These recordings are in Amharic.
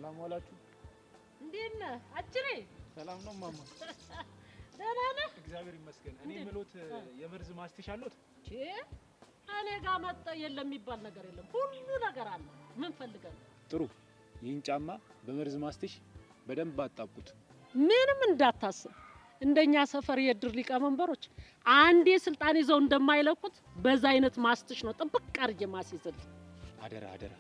ሰላም ዋላችሁ። እንዴት ነህ አጅሬ? ሰላም ነው ማማ? ደህና ነህ? እግዚአብሔር ይመስገን። እኔ የምሎት የመርዝ ማስቲሽ አለዎት? እኔ ጋር መጣ የለም የሚባል ነገር የለም። ሁሉ ነገር አለ። ምን ፈልገህ ነው? ጥሩ። ይህን ጫማ በመርዝ ማስቲሽ በደንብ አጣብቁት። ምንም እንዳታስብ። እንደኛ ሰፈር የድር ሊቀመንበሮች አንዴ ስልጣን ይዘው እንደማይለቁት በዛ አይነት ማስቲሽ ነው ጥብቅ አድርጌ ማስይዝልህ። አደራ አደራ።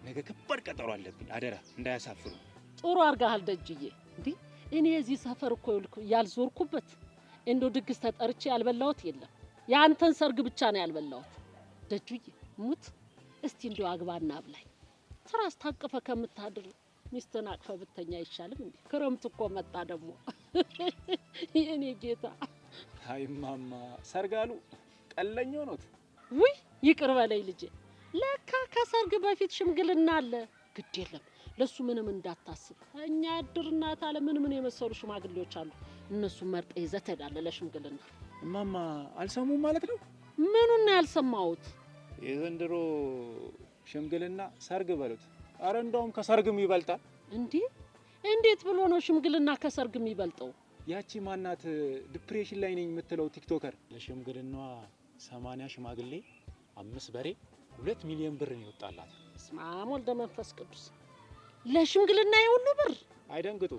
ነገ ከባድ ቀጠሮ አለብኝ። አደራ እንዳያሳፍሩ። ጥሩ አድርገሃል ደጅዬ። እንዴ እኔ እዚህ ሰፈር እኮ ያልዞርኩበት እንደው ድግስ ተጠርቼ ያልበላሁት የለም። ያንተን ሰርግ ብቻ ነው ያልበላሁት። ደጁዬ ሙት እስቲ እንደው አግባና አብላኝ። ትራስ ታቅፈ ከምታድር ሚስትን አቅፈ ብተኛ አይሻልም እንዴ? ክረምት እኮ መጣ ደግሞ። የኔ ጌታ። አይ ማማ ሰርጋሉ ቀለኛው ኖት። ውይ ይቅር በለኝ ልጄ። ለካ ከሰርግ በፊት ሽምግልና አለ። ግድ የለም ለሱ ምንም እንዳታስብ። እኛ እድርናት አለ ምን የመሰሉ ሽማግሌዎች አሉ። እነሱ መርጠ ይዘህ ትሄዳለህ ለሽምግልና። ማማ አልሰሙም ማለት ነው? ምኑን ነው ያልሰማሁት? የዘንድሮ ሽምግልና ሰርግ በሉት። አረ እንደውም ከሰርግም ይበልጣል። እንዴ እንዴት ብሎ ነው ሽምግልና ከሰርግም ይበልጠው? ያቺ ማናት ዲፕሬሽን ላይ ነኝ የምትለው ቲክቶከር ለሽምግልናዋ 80 ሽማግሌ 5 በሬ 2 ሚሊዮን ብር ነው ይወጣላት። ስማም ወልደ መንፈስ ቅዱስ። ለሽምግልና የሁሉ ብር? አይደንግጡ።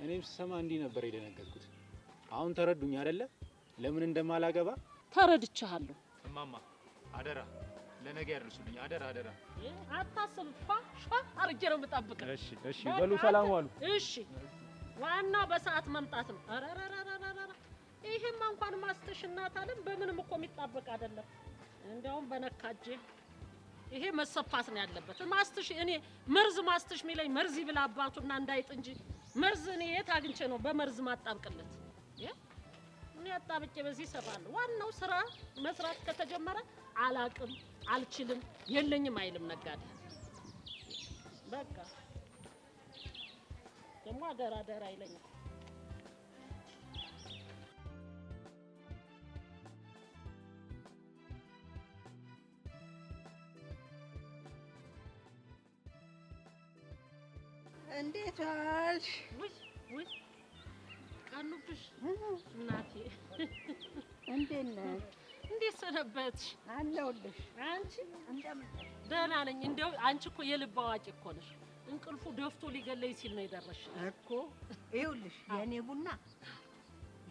እኔም ስሰማ እንዲህ ነበር የደነገጥኩት። አሁን ተረዱኝ አይደለ? ለምን እንደማላገባ ተረድቻለሁ። እማማ አደራ ለነገ ያድርሱልኝ። አደራ አደራ። አታስብ። ፋ አርጌ ነው የምጠብቀው። እሺ እሺ። በሉ ሰላም ዋሉ። እሺ ዋና በሰዓት መምጣት ነው። አራራራራራ ይሄማ እንኳን ማስተሽ እናት አለም በምንም እኮ የሚጣበቅ አይደለም። እንደውም በነካጄ ይሄ መሰፋት ነው ያለበት። ማስተሽ እኔ መርዝ ማስተሽ ሚለኝ መርዝ ይብላ አባቱና እንዳይጥ እንጂ መርዝ እኔ የት አግኝቼ ነው በመርዝ ማጣብቅለት? እኔ አጣብቄ በዚህ ሰፋለሁ። ዋናው ስራ መስራት ከተጀመረ አላቅም አልችልም የለኝም አይልም ነጋዴ። በቃ ደግሞ አደራ አይለኝም። እንዴት ዋልሽ? ውይ ቀኑብሽ እናቴ። እንዴት ነሽ? እንዴት ሰነበትሽ? አለሁልሽ። አንቺ እንደምን? ደህና ነኝ። እንደው አንቺ እኮ የልብ አዋቂ እኮ ነሽ። እንቅልፉ ደፍቶ ሊገለኝ ሲል ነው የደረስሽ እኮ። ይኸውልሽ የኔ ቡና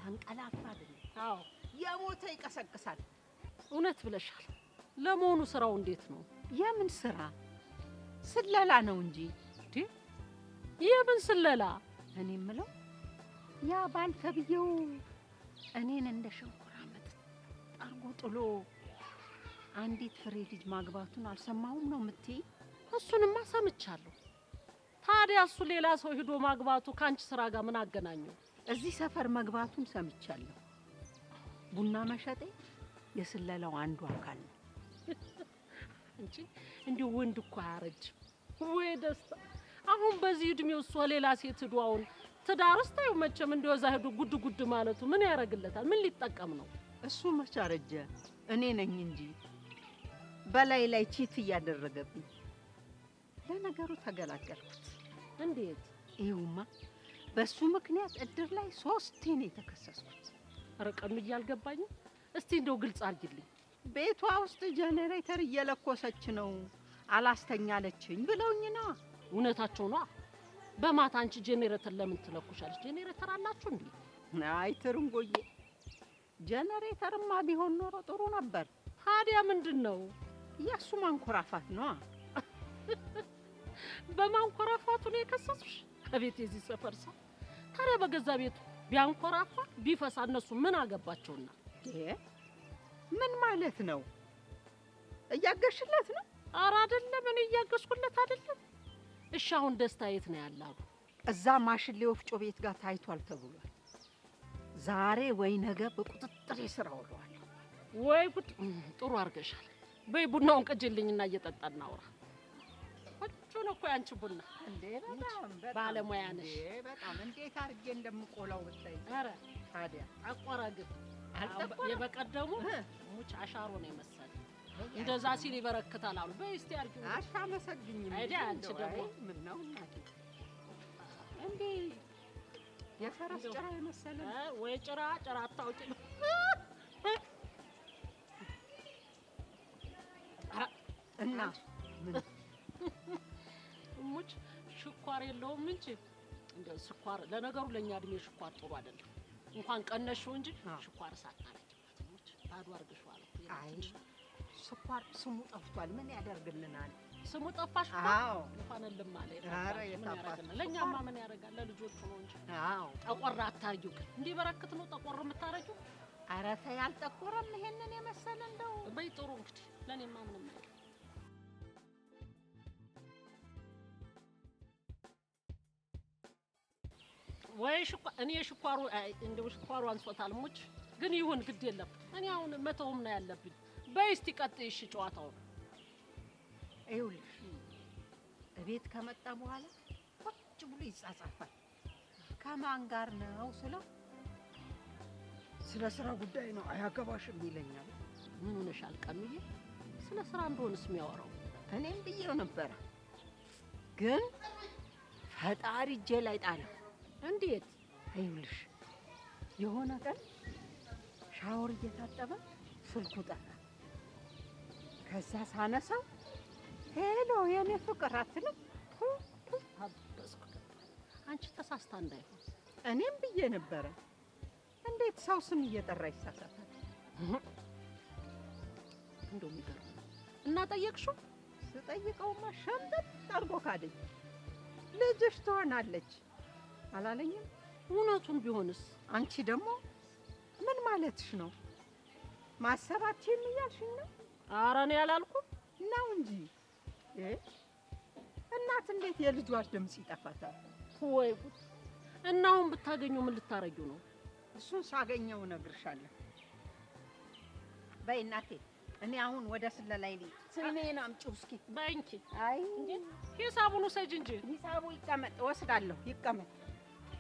ያንቀላፋ አይደለም። አዎ የሞተ ይቀሰቅሳል። እውነት ብለሻል። ለመሆኑ ስራው እንዴት ነው? የምን ስራ? ስለላ ነው እንጂ። የምን ስለላ? እኔ የምለው ያ ባል ተብዬው እኔን እንደ ሸንኮራ መጥ አርጎ ጥሎ አንዲት ፍሬ ልጅ ማግባቱን አልሰማሁም ነው የምትይ? እሱንማ ሰምቻለሁ። ታዲያ እሱ ሌላ ሰው ሄዶ ማግባቱ ካንቺ ስራ ጋር ምን አገናኘው? እዚህ ሰፈር መግባቱን ሰምቻለሁ። ቡና መሸጤ የስለላው አንዱ አካል ነው እንጂ እንዲሁ ወንድ እኮ አያረጅም። ወይ ደስታ! አሁን በዚህ እድሜው እሱ ሌላ ሴት ሄዶ አሁን ትዳር ውስጥ ታዩ መቼም እንደዛ ሄዶ ጉድ ማለቱ ምን ያረግለታል? ምን ሊጠቀም ነው? እሱ መች አረጀ? እኔ ነኝ እንጂ በላይ ቺት እያደረገብኝ። ለነገሩ ተገላገልኩት። እንዴት? ይኸውማ በሱ ምክንያት እድር ላይ 3 ነው የተከሰስኩት። ረቀም እያልገባኝ። እስቲ እንደው ግልጽ አድርጊልኝ። ቤቷ ውስጥ ጄኔሬተር እየለኮሰች ነው አላስተኛለችኝ ብለውኝ ነው። እውነታቸው ነው። በማታ አንቺ ጄኔሬተር ለምን ትለኩሻለሽ? ጄኔሬተር አላችሁ እንዴ? አይ ትርንጎዬ፣ ጄኔሬተርማ ቢሆን ኖሮ ጥሩ ነበር። ታዲያ ምንድነው? የሱ ማንኮራፋት ነው። በማንኮራፋቱ ነው የከሰሱሽ? ከቤት የዚህ ሰፈር ሰው ታዲያ በገዛ ቤቱ ቢያንኮራፋ ቢፈሳ እነሱ ምን አገባቸውና? ምን ማለት ነው? እያገሽለት ነው? ኧረ አይደለም፣ እኔ እያገሽኩለት አይደለም። እሺ አሁን ደስታ የት ነው ያለው? እዛ ማሽሌ ወፍጮ ቤት ጋር ታይቷል ተብሏል። ዛሬ ወይ ነገ በቁጥጥር ስር አውለዋለሁ። ወይ ጉድ! ጥሩ አድርገሻል። በይ ቡናውን ቅጅልኝና እየጠጣን እናውራ። ቆንጆ ነው እኮ ያንቺ ቡና። እንዴ በጣም ባለሙያ ነሽ። በጣም እንዴት አድርጌ እንደምቆላው ብታይ። ኧረ ታዲያ አቆራግብ የበቀደሙ ሙች አሻሮ ነው የመሰለ። እንደዛ ሲል ይበረክታል አሉ። በይ እስቲ አርጊው። አታመሰግኝም? አይዲያ አንቺ ደግሞ ምን ነው እናቴ እንዴ የፈረስ ጭራ የመሰለ ወይ ጭራ አታውቂ ነው እና ምን ሙች ሽኳር የለውም እንጂ እንደ ሽኳር ለነገሩ ለኛ እድሜ ሽኳር ጥሩ አይደለም። እንኳን ቀነሽው እንጂ ሽኳር ሳታረጊበት ሙች ባዶ አርገሽዋል። አይ ስኳር ስሙ ጠፍቷል። ምን ያደርግልናል? ስሙ ጠፋሽ? አዎ እንኳን ለማለ ኧረ የታባቱ ለኛማ ምን ያደርጋል? ለልጆቹ ነው እንጂ። አዎ ጠቆር አታርጊው። እንዲህ በረክት ነው ጠቆር የምታረጊው? ኧረ ተይ አልጠቆረም። ይሄንን የመሰለ እንደው በይ ጥሩ እንግዲህ ለኔማ ምንም አይደለም። ወይ እኔ ሽኳሩ እንደው ሽኳሩ አንሶታል ሙች ግን ይሁን ግድ የለም። እኔ አሁን መተውም ነው ያለብኝ። በይ እስቲ ቀጥይ እሺ ጨዋታውን። ይኸውልሽ እቤት ከመጣ በኋላ ቁጭ ብሎ ይጻጻፋል። ከማን ጋር ነው ስለው ስለ ስራ ጉዳይ ነው አያገባሽም ይለኛል። ምን ሆነሻል ቀኑዬ? ስለ ስራ እንደሆነስ የሚያወራው እኔም ብዬው ነበረ፣ ግን ፈጣሪ እጄ ላይ ጣለው። እንዴት? ይኸውልሽ የሆነ ቀን ሻወር እየታጠበ ስልኩ ጠራ። ከዛ ሳነሳው ሄሎ የኔ ፍቅር አትልም። አበስኩ። አንቺ ተሳስታ እንዳይሆን እኔም ብዬ ነበረ። እንዴት ሰው ስም እየጠራ ይሳሳታል? እንደው የሚገርም ነው። እና ጠየቅሽው? ስጠይቀውማ ሸምጠጥ አድርጎ ካደኝ። ልጅሽ ትሆናለች አላለኝም? እውነቱን ቢሆንስ? አንቺ ደግሞ ምን ማለትሽ ነው? ማሰባችሁን እያልሽኝ ነው? ኧረ እኔ አላልኩም ነው እንጂ እናት እንዴት የልጇ ድምፅ ይጠፋታል? ወይ ጉድ! እና አሁን ብታገኘው ምን ልታረጊው ነው? እሱን ሳገኘው እነግርሻለሁ። በይ እናቴ እኔ አሁን ወደ ስለላይ ልሂድ። ስሜን አምጪው እስኪ። በይ እንጂ። አይ እንዴ ሂሳቡን ውሰጂ እንጂ። ሂሳቡ ይቀመጥ፣ እወስዳለሁ። ይቀመጥ።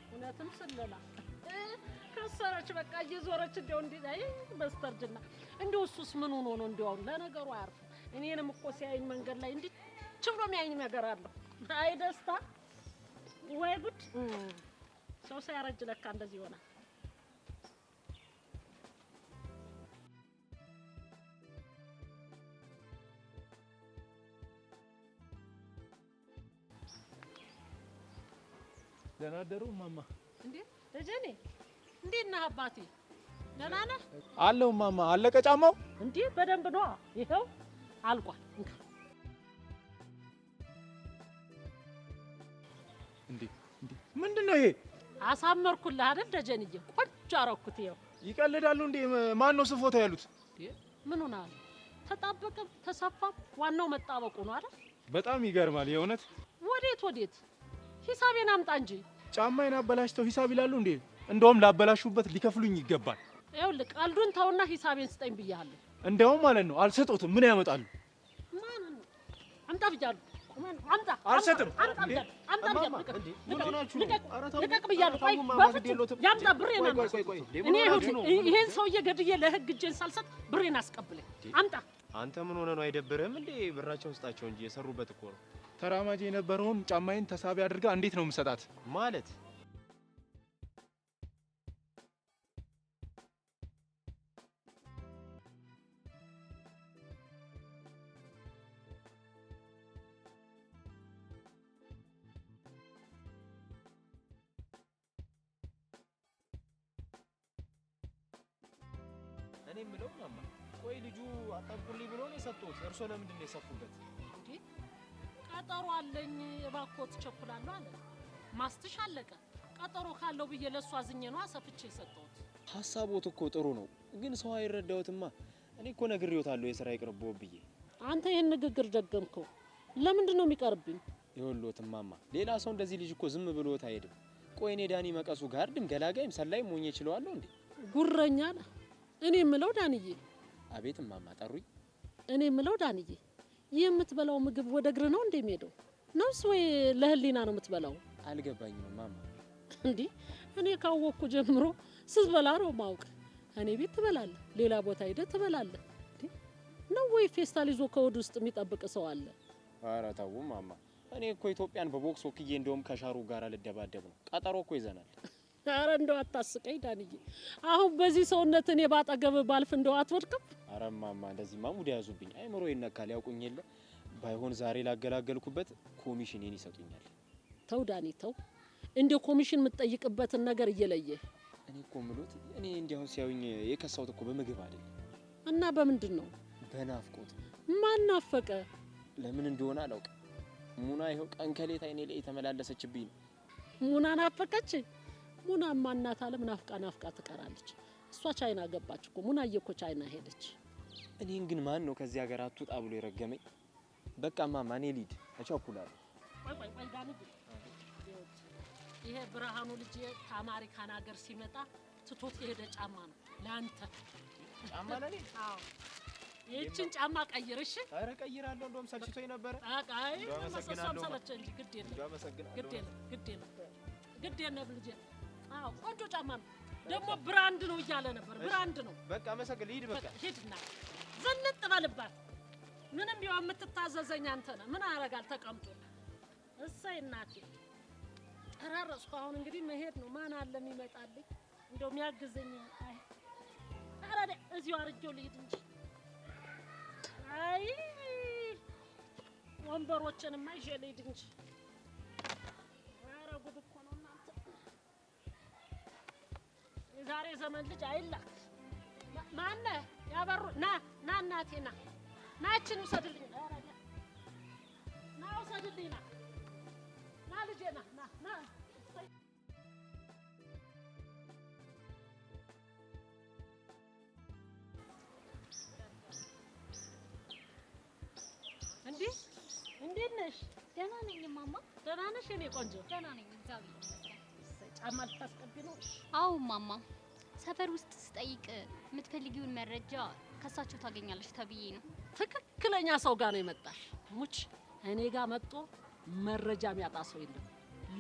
እውነትም ስለላ ከሰረች በቃ እየዞረች እንደው እንዴ አይ በስተርጅና እንደው እሱስ ምን ሆኖ ነው እንደው ለነገሩ አያርፍ። እኔንም እኮ ሲያይኝ መንገድ ላይ እንዴ ችሎ የሚያይኝ ነገር አለው። አይ ደስታ ወይ ጉድ! ሰው ሳያረጅ ለካ እንደዚህ ይሆናል። ደህና አደሩ እማማ። እንዴ ደጀኔ እንዴት ነህ አባቴ? ደህና ነህ? አለው እማማ። አለቀ ጫማው? እንዴ በደንብ ነው። ይኸው አልቋል። እንዴ ምንድነው ይሄ? አሳመርኩልህ አይደል ደጀንዬ? ቆንጆ አረኩት። ይኸው ይቀልዳሉ እንዴ? ማን ነው ስፎታ ያሉት? ምን ሆናል? ተጣበቀም ተሰፋም ዋናው መጣበቁ ነው አይደል? በጣም ይገርማል የእውነት። ወዴት ሂሳቤን አምጣ እንጂ። ጫማዬን አበላሽተው ሂሳብ ይላሉ እንዴ? እንደውም ላበላሹበት ሊከፍሉኝ ይገባል። ይኸውልህ ቀልዱን ተውና ሂሳቤን ስጠኝ ብያለሁ። እንደውም ማለት ነው አልሰጡትም። ምን ያመጣሉ? ማን ነው? አምጣ ብያለሁ። አምጣ። አልሰጥም። አምጣ ብያለሁ። ምን ሆናችሁ ነው? ልቀቅ ብያለሁ። ቆይ በፍጹም ያምጣ ብሬን አምጣ። እኔ ይሄን ሰውዬ ገድዬ ለህግ እጄን ሳልሰጥ ብሬን አስቀብለኝ። አምጣ። አንተ ምን ሆነ ነው? አይደብርህም እንዴ? ብራቸውን ስጣቸው እንጂ የሰሩበት እኮ ነው። ተራማጅ የነበረውን ጫማዬን ተሳቢ አድርጋ እንዴት ነው የምሰጣት? ማለት እኔ የምለው ማማ፣ ቆይ ልጁ አጣብቁልኝ ብሎ ነው የሰጡት። እርሶ ለምንድን ነው የሰፉበት? እንዴ ቀጠሮ አለኝ እባክዎት እቸኩላለሁ አለ። ማስትሽ አለቀ። ቀጠሮ ካለው ብዬ ለእሱ አዝኜ ነው አሰፍቼ የሰጠሁት። ሀሳቦት እኮ ጥሩ ነው፣ ግን ሰው አይረዳውትማ። እኔ እኮ ነግሬዎታለሁ የሥራ ይቅርብዎ ብዬ። አንተ ይሄን ንግግር ደገምከው። ለምንድን ነው የሚቀርብኝ? ይኸውልዎት እማማ፣ ሌላ ሰው እንደዚህ ልጅ እኮ ዝም ብሎት አይሄድም። ቆይ እኔ ዳኒ መቀሱ ጋርድም ገላጋይም ሰላይም ሆኜ እችለዋለሁ እንዴ? ጉረኛ ነህ። እኔ የምለው ዳንዬ። አቤት እማማ፣ ጠሩኝ? እኔ የምለው ዳንዬ፣ የምትበላው ምግብ ወደ እግር ነው እንደሚሄደው ነውስ ወይ ለህሊና ነው የምትበላው? አልገባኝም እማማ። እንዴ እኔ ካወቅኩ ጀምሮ ስትበላ ነው ማውቅ። እኔ ቤት ትበላለህ፣ ሌላ ቦታ ሄደህ ትበላለህ። እንዴ ነው ወይ ፌስታል ይዞ ከወድ ውስጥ የሚጠብቅ ሰው አለ? ኧረ ተው እማማ፣ እኔ እኮ ኢትዮጵያን በቦክስ ወክዬ እንደውም ከሻሩ ጋር ልደባደብ ነው። ቀጠሮ እኮ ይዘናል። ኧረ እንደው አታስቀኝ ዳንዬ። አሁን በዚህ ሰውነት እኔ ባጠገብ ባልፍ እንደው አትወድቅም? ኧረ እማማ እንደዚህማ ሙድ ያዙብኝ። አይምሮ ይነካል። ያውቁኝ የለ ባይሆን ዛሬ ላገላገልኩበት ኮሚሽኔን ይሰጡኛል። ተው ዳኒ ተው። እንደ ኮሚሽን የምትጠይቅበትን ነገር እየለየ እኔ እኮ ምሎት እኔ እንዲያው ሲያዩኝ የከሳሁት እኮ በምግብ አይደል እና በምንድን ነው? በናፍቆት። ማን ናፈቀ? ለምን እንደሆነ አላውቅም። ሙና ይኸው ቀን ከሌት አይኔ ላይ የተመላለሰችብኝ ነው። ሙና ናፈቀች? ሙናማ እናት አለም ናፍቃ ትቀራለች። እሷ ቻይና ገባች እኮ። ሙናዬ እኮ ቻይና ሄደች። እኔን ግን ማን ነው ከዚህ ሀገር አትውጣ ብሎ የረገመኝ? በቃ ማማ እኔ ልሂድ፣ እቸኩላለሁ። ቆይ ዳኒ፣ ይሄ ብርሃኑ ልጅ ከአሜሪካን ሀገር ሲመጣ ትቶት የሄደ ጫማ ነው ለአንተ። ጫማ ለኔ? አዎ ይህችን ጫማ ቀይር። እሺ? ኧረ ቀይራለሁ። እንደውም ሰልችቶኝ ነበረ። አይ መሰሰም ሰለቸ እንጂ ግድ የለም ልጄ። አዎ ቆንጆ ጫማ ነው ደግሞ ብራንድ ነው እያለ ነበር። ብራንድ ነው። በቃ አመሰግን። ልሂድ። በቃ ሂድና ዘንጥ በልባት። ምንም ቢሆን የምትታዘዘኝ አንተ ነህ። ምን አረጋል ተቀምጦ። እሰይ እናቴ ተራረስኩ። አሁን እንግዲህ መሄድ ነው። ማን አለ የሚመጣልኝ እንደው የሚያግዘኝ? አይ ኧረ እዚሁ አርጌው ልሂድ እንጂ። አይ ወንበሮችንማ ይዤ ልሂድ እንጂ። ኧረ ጉድ እኮ ነው እናንተ። የዛሬ ዘመን ልጅ አይላክ። ማነህ ያበሩ? ና እናቴ ና ናችን ውሰድልኝ። ና ውሰድልኝ። ና ልጄ ና እንዴት ነሽ? ደህና ነኝ ማማ። ደህና ነሽ የኔ ቆንጆ? ደህና ነኝ እግዚአብሔር ይመስገን። ጫማ ልታስቀቢ ነው? አዎ ማማ፣ ሰፈር ውስጥ ስጠይቅ የምትፈልጊውን መረጃ ከሳቸው ታገኛለሽ ተብዬ ነው። ትክክለኛ ሰው ጋር ነው የመጣሽ። ሙች እኔ ጋር መጥቶ መረጃ የሚያጣ ሰው የለም።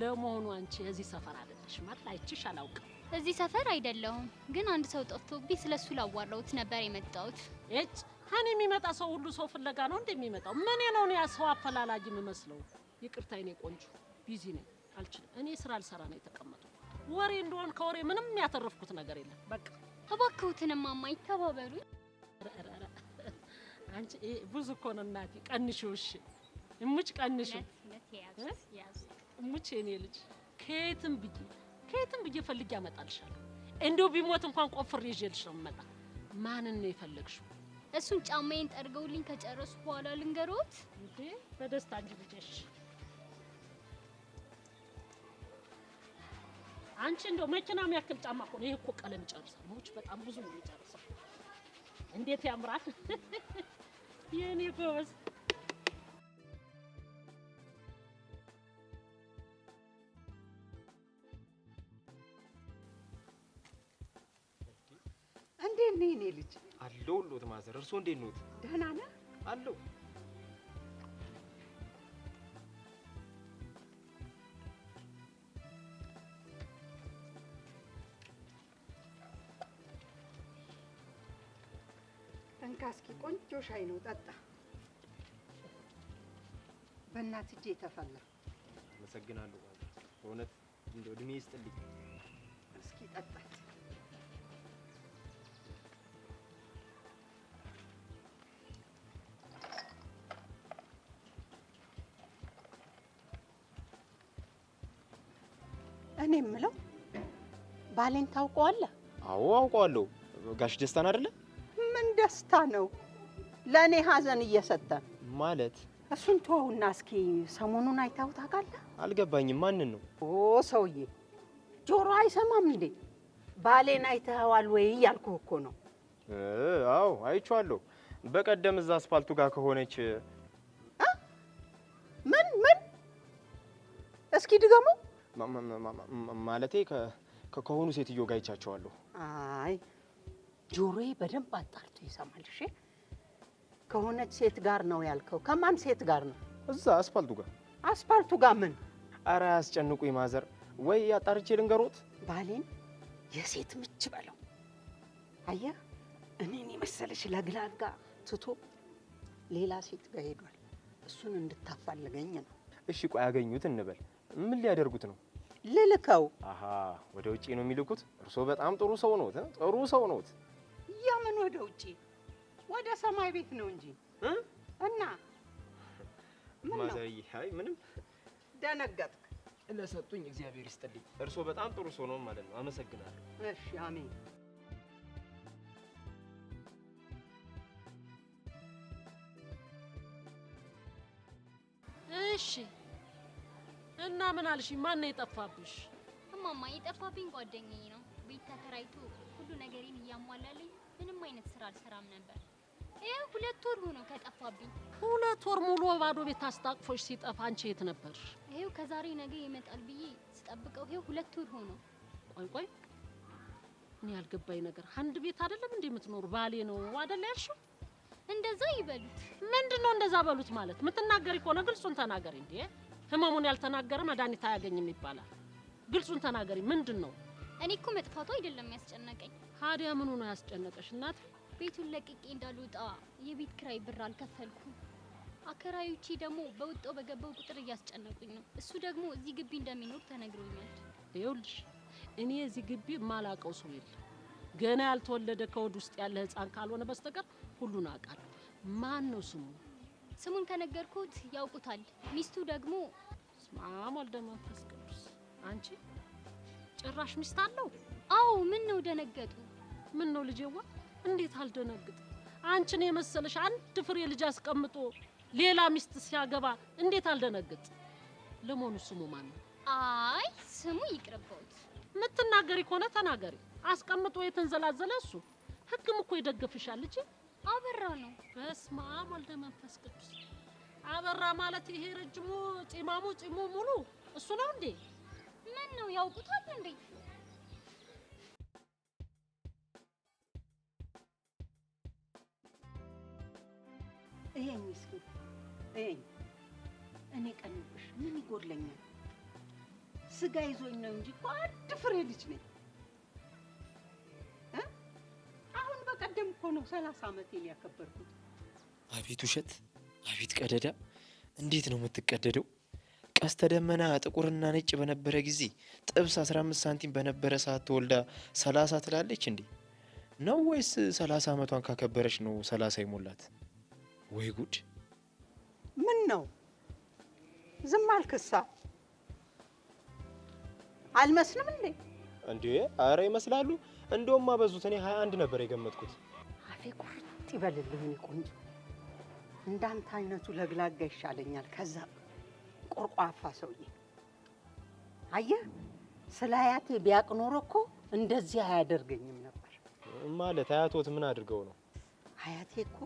ለመሆኑ አንቺ እዚህ ሰፈር አይደለሽ ማለት አይችሽ አላውቅም። እዚህ ሰፈር አይደለሁም፣ ግን አንድ ሰው ጠፍቶብኝ ስለሱ ላዋራሁት ነበር የመጣሁት። እጭ እኔ የሚመጣ ሰው ሁሉ ሰው ፍለጋ ነው እንደሚመጣው? ምን ነው ያ ሰው አፈላላጊ የምመስለው? ይቅርታ የኔ ቆንጆ፣ ቢዚ ነኝ፣ አልችልም። እኔ ስራ ልሰራ ነው የተቀመጥኩት። ወሬ እንደሆነ ከወሬ ምንም ያተረፍኩት ነገር የለም። በቃ እባክዎትን ማማ ይተባበሩኝ። አንቺ ብዙ እኮ ነው እናቴ። ቀንሺው። እሺ እሙች ቀንሺው። እሙች የኔ ልጅ ከየትም ብዬ ፈልጌ አመጣልሻለሁ። እንደው ቢሞት እንኳን ቆፍሬ ይዤልሽ ነው የምመጣ። ማንን ነው የፈለግሽው? እሱን ጫማዬን ጠርገውልኝ ከጨረሱ በኋላ ልንገሮት እንዴ? በደስታ እንጂ ልጄሽ። አንቺ እንደው መኪና የሚያክል ጫማ እኮ ነው ይሄ እኮ። ቀለም ጨርሰው ሙች በጣም ብዙ ነው የጨርሰው። እንዴት ያምራል የኔ ጎበዝ። እንዴት ነህ የኔ ልጅ? አለሁልዎት ማዘር። እርስዎ እንዴት ነዎት? ደህና ነህ? አለሁ። እንካ እስኪ ቆንጆ ሻይ ነው ጠጣ። በእናት እጄ የተፈላ። አመሰግናለሁ ማዘር። በእውነት እንደው እድሜ ይስጥልኝ። እስኪ ጠጣት። እኔ የምለው ባሌን ታውቀዋለህ? አዎ አውቀዋለሁ። ጋሽ ደስታን አይደለ? ምን ደስታ ነው? ለእኔ ሀዘን እየሰጠን ማለት። እሱን ተወውና እስኪ ሰሞኑን አይተኸው ታውቃለህ? አልገባኝም። ማንን ነው? ኦ ሰውዬ ጆሮ አይሰማም እንዴ? ባሌን አይተኸዋል ወይ እያልኩህ እኮ ነው። አዎ አይቼዋለሁ። በቀደም እዛ አስፋልቱ ጋር ከሆነች ምን እስኪ ድገሙ። ማለቴ ከሆኑ ሴትዮ ጋር አይቻቸዋለሁ። አይ ጆሮዬ በደንብ አጣርቶ ይሰማል። እሺ ከሆነች ሴት ጋር ነው ያልከው? ከማን ሴት ጋር ነው? እዛ አስፋልቱ ጋር። አስፋልቱ ጋር ምን? አረ አያስጨንቁኝ ማዘር። ወይ አጣርቼ ልንገሮት? ባሌን የሴት ምች በለው። አየህ እኔን የመሰለች ለግላጋ ትቶ ሌላ ሴት ጋር ሄዷል። እሱን እንድታፋልገኝ ነው። እሺ ቆይ ያገኙት እንበል ምን ሊያደርጉት ነው? ልልከው። አሃ ወደ ውጪ ነው የሚልኩት? እርሶ በጣም ጥሩ ሰው ነዎት። ጥሩ ሰው ነዎት። የምን ወደ ውጪ? ወደ ሰማይ ቤት ነው እንጂ እና ምን ነው ማዘርዬ? አይ ምንም። ደነገጥክ? ለሰጡኝ እግዚአብሔር ይስጥልኝ። እርሶ በጣም ጥሩ ሰው ነው ማለት ነው። አመሰግናለሁ። እሺ አሜን። እሺ እና ምን አልሽ? ማን ነው የጠፋብሽ? እማማ የጠፋብኝ ጓደኛዬ ነው። ቤት ተከራይቶ ሁሉ ነገሬን እያሟላለኝ ምንም አይነት ስራ አልሰራም ነበር። ይሄ 2 ወር ሆኖ ከጠፋብኝ። 2 ወር ሙሉ ባዶ ቤት አስታቅፎሽ ሲጠፋ አንቺ የት ነበርሽ? ይሄው ከዛሬ ነገ ይመጣል ብዬ ስጠብቀው ይሄው 2 ወር ሆኖ። ቆይ እኔ ያልገባኝ ነገር አንድ ቤት አይደለም እንዴ የምትኖሩ? ባሌ ነው አይደል ያልሽው? እንደዛ ይበሉት። ምንድነው እንደዛ በሉት ማለት? የምትናገሪ ከሆነ ግልጹን ተናገሪ እንዴ። ህመሙን ያልተናገረ መድኃኒት አያገኝም ይባላል። ግልጹን ተናገሪ። ምንድነው? እኔ እኮ መጥፋቱ አይደለም ያስጨነቀኝ። ታዲያ ምኑ ነው ያስጨነቀሽ እናት? ቤቱን ለቅቄ እንዳልወጣ የቤት ክራይ ብር አልከፈልኩም። አከራዮቼ ደግሞ በወጣው በገባው ቁጥር እያስጨነቁኝ ነው። እሱ ደግሞ እዚህ ግቢ እንደሚኖር ተነግሮኛል። ይኸውልሽ እኔ እዚህ ግቢ የማላውቀው ሰው የለም። ገና ያልተወለደ ከወድ ውስጥ ያለ ህፃን ካልሆነ በስተቀር ሁሉን አውቃለሁ። ማን ነው ስሙ? ስሙን ከነገርኩት ያውቁታል። ሚስቱ ደግሞ ስማም ወልደ መንፈስ ቅዱስ። አንቺ ጭራሽ ሚስት አለው? አዎ። ምን ነው ደነገጡ? ምን ነው ልጄዋ? እንዴት አልደነግጥ? አንቺን የመሰለሽ አንድ ፍሬ ልጅ አስቀምጦ ሌላ ሚስት ሲያገባ እንዴት አልደነግጥ? ለመሆኑ ስሙ ማን ነው? አይ ስሙ ይቅርበውት። የምትናገሪ ከሆነ ተናገሪ። አስቀምጦ የተንዘላዘለ እሱ ህግም እኮ ይደግፍሻል ልጄ። አበራ ነው። በስመ አብ ወልደ መንፈስ ቅዱስ። አበራ ማለት ይሄ ረጅሙ ፂማሙ ፂሙ ሙሉ እሱ ነው እንዴ? ምን ነው ያውቁታል እንዴ? ይሄን ምስኪን እኔ ቀንብሽ ምን ይጎድለኛል? ስጋ ይዞኝ ነው እንጂ እኮ አንድ ፍሬ ልጅ ነኝ። አሁን በቀደም እኮ ነው 30 ዓመቴን ያከበርኩት። አቤት ውሸት፣ አቤት ቀደዳ! እንዴት ነው የምትቀደደው? ቀስተ ደመና ጥቁርና ነጭ በነበረ ጊዜ ጥብስ 15 ሳንቲም በነበረ ሰዓት ተወልዳ 30 ትላለች እንዴ? ነው ወይስ 30 ዓመቷን ካከበረች ነው 30 ይሞላት? ወይ ጉድ! ምን ነው ዝም አልክሳ? አልመስልም እንዴ? እንዴ አረ ይመስላሉ። እንደውም አበዙት። እኔ 21 ነበር የገመትኩት። አፌ ቁርጥ ይበልልህ እኔ ቆንጆ። እንዳንተ አይነቱ ለግላጋ ይሻለኛል ከዛ ቆርቋፋ ሰውዬ። አየህ ስለ አያቴ ቢያቅ ኖሮ እኮ እንደዚህ አያደርገኝም ነበር። ማለት አያቶት ምን አድርገው ነው? አያቴ እኮ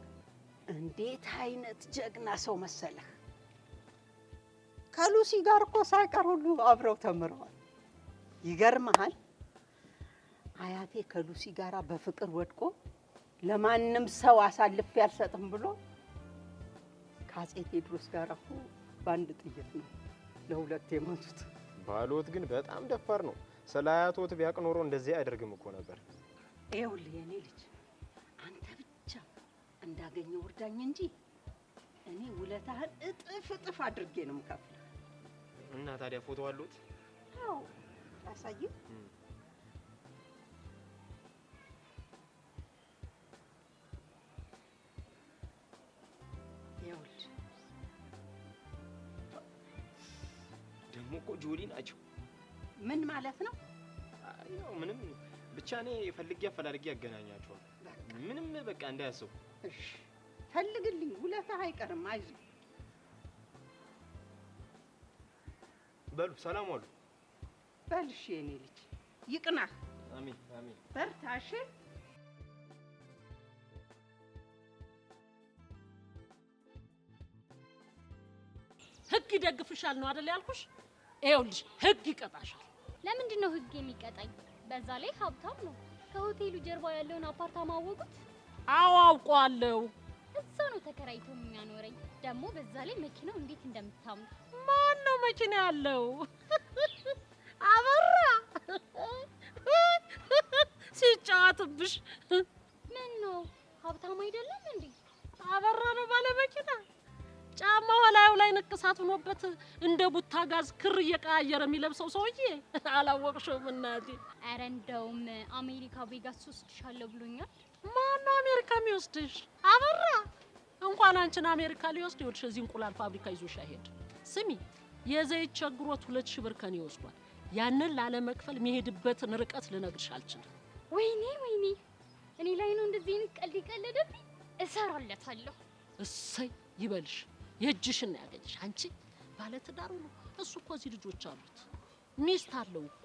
እንዴት አይነት ጀግና ሰው መሰለህ። ከሉሲ ጋር እኮ ሳይቀር ሁሉ አብረው ተምረዋል። ይገርምሃል አያቴ ከሉሲ ጋር በፍቅር ወድቆ ለማንም ሰው አሳልፌ አልሰጥም ብሎ ከአፄ ቴዎድሮስ ጋር እኮ በአንድ ጥይት ነው ለሁለት የሞቱት። ባሎት ግን በጣም ደፋር ነው። ስለ አያቶት ቢያቅ ኖሮ እንደዚህ አያደርግም እኮ ነበር። ይኸውልህ የኔ ልጅ አንተ ብቻ እንዳገኘው እርዳኝ እንጂ እኔ ውለታህን እጥፍ አድርጌ ነው የምከፍልህ። እና ታዲያ ፎቶ አሉት? አዎ ላሳይህ። ይኸውልህ ደግሞ እኮ ጆሊ ናቸው። ምን ማለት ነው? ያው ምንም ብቻ እኔ ፈልጌ አፈላልጌ ያገናኛቸዋል። ምንም በቃ እንዳያስቡ። እሺ ፈልግልኝ፣ ውለታህ አይቀርም። አይዞህ በሉ ሰላም ዋሉ። በል እሺ የኔ ልጅ ይቅናህ። አሜን አሜን። በርታ እሺ። ህግ ይደግፍሻል ነው አይደል ያልኩሽ? ይኸውልሽ ህግ ይቀጣሻል። ለምንድን ነው ህግ የሚቀጣኝ? በዛ ላይ ሀብታም ነው። ከሆቴሉ ጀርባ ያለውን አፓርታማ አወቁት? አዎ አውቀዋለሁ። እዛ ነው ተከራይቶ የሚያኖረኝ። ደግሞ በዛ ላይ መኪናው እንዴት እንደምታምር። ማን ነው መኪና ያለው? አበራ ሲጫወትብሽ። ምን ነው ሀብታም አይደለም እንዴ? አበራ ነው ባለ መኪና። ጫማው ላዩ ላይ ላይ ንቅሳት ሆኖበት እንደ ቡታ ጋዝ ክር እየቀያየረ የሚለብሰው ሰውዬ አላወቅሽውም እናቴ? ኧረ እንደውም አሜሪካ ቬጋስ ወስድሻለሁ ብሎኛል። ማነው አሜሪካ የሚወስድሽ? አበራ እንኳን አንቺን አሜሪካ ሊወስድ ይወድሽ እዚህ እንቁላል ፋብሪካ ይዞሽ አይሄድ። ስሚ የዘይት ቸግሮት 2000 ብር ከኔ ወስዷል። ያንን ላለመክፈል የሚሄድበትን ርቀት ልነግርሽ አልችልም። ወይኔ እኔ ላይ ነው እንደዚህ አይነት ቀልድ ይቀለደብኝ። እሰራለታለሁ። እሰይ ይበልሽ፣ የእጅሽን ያገኝሽ። አንቺ ባለትዳሩ ነው እሱ እኮ እዚህ ልጆች አሉት፣ ሚስት አለው እኮ።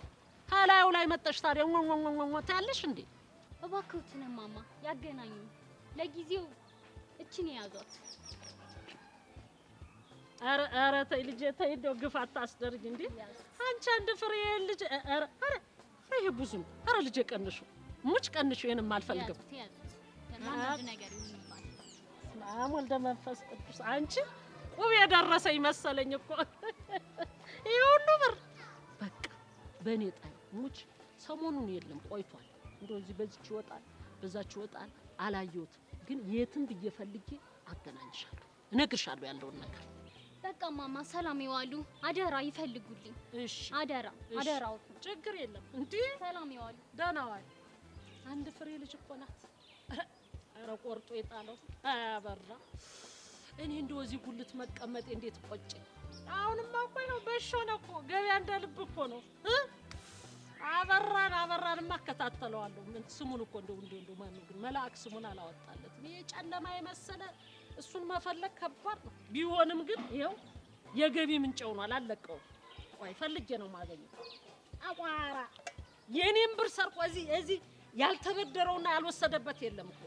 ከላዩ ላይ መጠሽ ታዲያ ታያለሽ እንዴ? እባክዎትን ማማ ያገናኙ። ለጊዜው እችን ያዟት። ኧረ ተይ ልጄ ተይ፣ እንደው ግፍ አታስደርጊ እንዴ አንቺ። አንድ ፍሬ ልጅ ኧረ ይሄ ብዙ ነው። ኧረ ልጄ ቀንሹ፣ ሙጭ ቀንሹ። ይሄንም አልፈልግም። አንድ ነገር ይባል ሰላም ወልደ መንፈስ ቅዱስ። አንቺ ቁብ የደረሰኝ መሰለኝ እኮ ይሄ ሁሉ ብር። በቃ በእኔ ጣይ ሙጭ። ሰሞኑን የለም ቆይቷል። እንደው እዚህ በዚች ይወጣል በዛች ይወጣል፣ አላየሁትም። ግን የትም ብዬ ፈልጌ አገናኝሻለሁ፣ እነግርሻለሁ ያለውን ነገር። በቃ ማማ ሰላም ይዋሉ። አደራ ይፈልጉልኝ። እሺ አደራው። ችግር የለም እንዴ። ሰላም ይዋሉ። ደህና ዋይ። አንድ ፍሬ ልጅ እኮ ናት። ኧረ ቆርጦ የጣለው አያበራ። እኔ እንደው እዚህ ጉልት መቀመጤ እንዴት ቆጨኝ። አሁንማ እኮ ነው በሾ ነው እኮ ገበያ እንደ ልብ እኮ ነው። አበራንማ እከታተለዋለሁ። ምን ስሙን እኮ እንደው ማነው ግን መልአክ ስሙን አላወጣለትም። ይሄ ጨለማ የመሰለ እሱን መፈለግ ከባድ ነው። ቢሆንም ግን ይኸው የገቢ ምንጭ ሆኗል። አለቀው። ቆይ ፈልጌ ነው የማገኘው። አቋራ የኔን ብር ሰርቆ እዚህ ያልተበደረውና ያልወሰደበት የለም እኮ።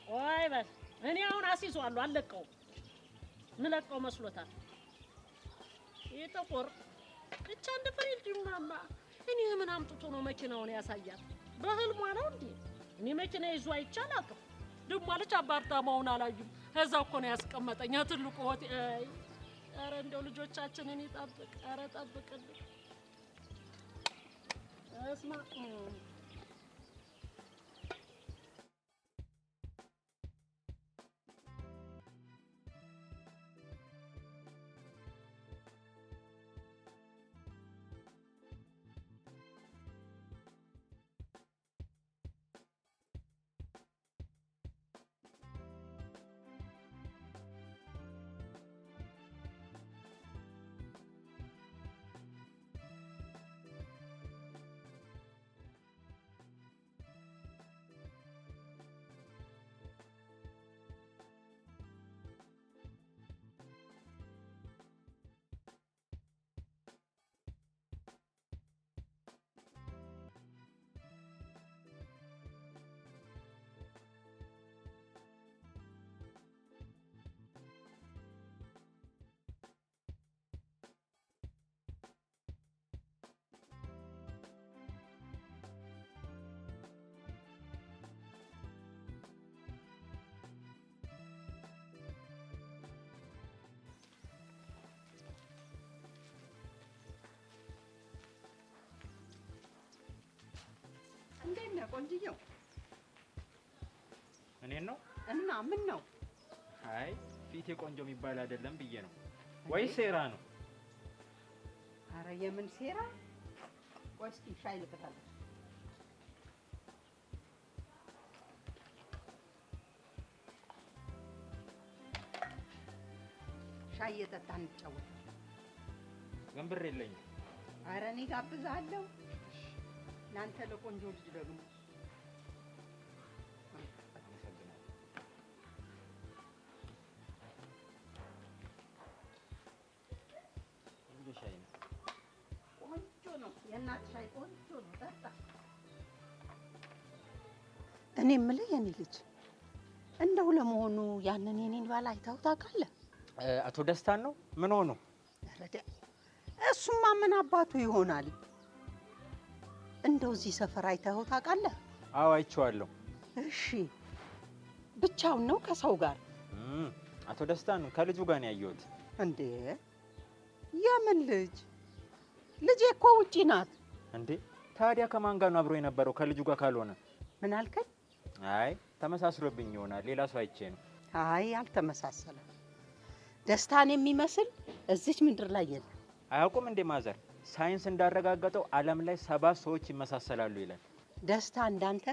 ቆይ በል እኔ አሁን አስይዘዋለሁ። አለቀው። ምለቀው መስሎታል። ይተቆር ብቻ እንደ ፍሬል ዲማማ። እኔ ምን አምጥቶ ነው መኪናውን ያሳያል? በህልሟ ነው እንዴ? እኔ መኪና ይዞ አይቻላቅም። ደግሞ አለች አባርታማውን አላዩም። እዛ እኮ ነው ያስቀመጠኝ ትልቁ ሆቴል። ኧረ እንደው ልጆቻችንን ይጠብቅ። ኧረ ጠብቅልኝ። እስማ እንዴት ነህ ቆንጅዬው? እኔን ነው እና ምን ነው? አይ ፊቴ ቆንጆ የሚባል አይደለም ብዬ ነው። ወይ ሴራ ነው? አረ የምን ሴራ? ቆይ እስኪ ሻይ ልቅታለሁ። ሻይ እየጠጣን እንጫወት። ግን ብር የለኝም። አረ እኔ ጋብዝሃለሁ። ለአንተ ለቆንጆ ልጅ ደግሞ ቆንጆ ሻይ ነው። ቆንጆ ነው። የእናት ሻይ ቆንጆ ነው። ጠጣ። እኔ የምልህ የኔ ልጅ እንደው ለመሆኑ ያንን የኔን ባል አይተኸው ታውቃለህ? አቶ ደስታን ነው? ምን ሆኑ? እሱማ ምን አባቱ ይሆናል? እንደው እዚህ ሰፈር አይተኸው ታውቃለህ? አዎ አይቼዋለሁ። እሺ ብቻውን ነው ከሰው ጋር? አቶ ደስታን ከልጁ ጋር ነው ያየሁት። እንዴ የምን ልጅ? ልጄ እኮ ውጪ ናት። እንዴ ታዲያ ከማን ጋር ነው አብሮ የነበረው ከልጁ ጋር ካልሆነ? ምን አልከኝ? አይ ተመሳስሎብኝ ይሆናል። ሌላ ሰው አይቼ ነው። አይ አልተመሳሰለም። ደስታን የሚመስል እዚች ምድር ላይ የለም። አያውቁም እንዴ ማዘር? ሳይንስ እንዳረጋገጠው ዓለም ላይ 7 ሰዎች ይመሳሰላሉ ይላል። ደስታ እንዳንተ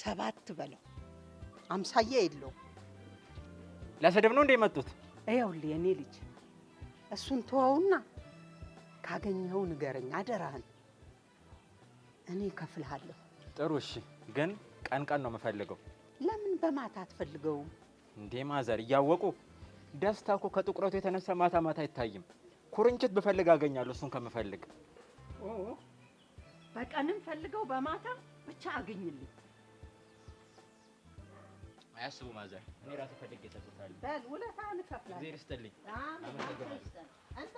7 በለው፣ አምሳያ የለውም። ለስድብ ነው እንዴ የመጡት? ይኸውልህ የኔ ልጅ እሱን ተወውና ካገኘኸው ንገረኝ አደራህን፣ እኔ እከፍልሃለሁ። ጥሩ እሺ፣ ግን ቀን ቀን ነው የምፈልገው። ለምን በማታ አትፈልገውም? እንዴ ማዘር እያወቁ ደስታ እኮ ከጥቁረቱ የተነሳ ማታ ማታ አይታይም። ኩርንችት ብፈልግ አገኛለሁ እሱን ከምፈልግ። በቀንም ፈልገው በማታ ብቻ አገኝልኝ። አያስቡ ማዘር፣ እኔ ራሴ ፈልጌ እሰጥዎታለሁ። በል ውለታህን እከፍላለሁ። እግዚአብሔር ይስጥልኝ። አሜን። አንተ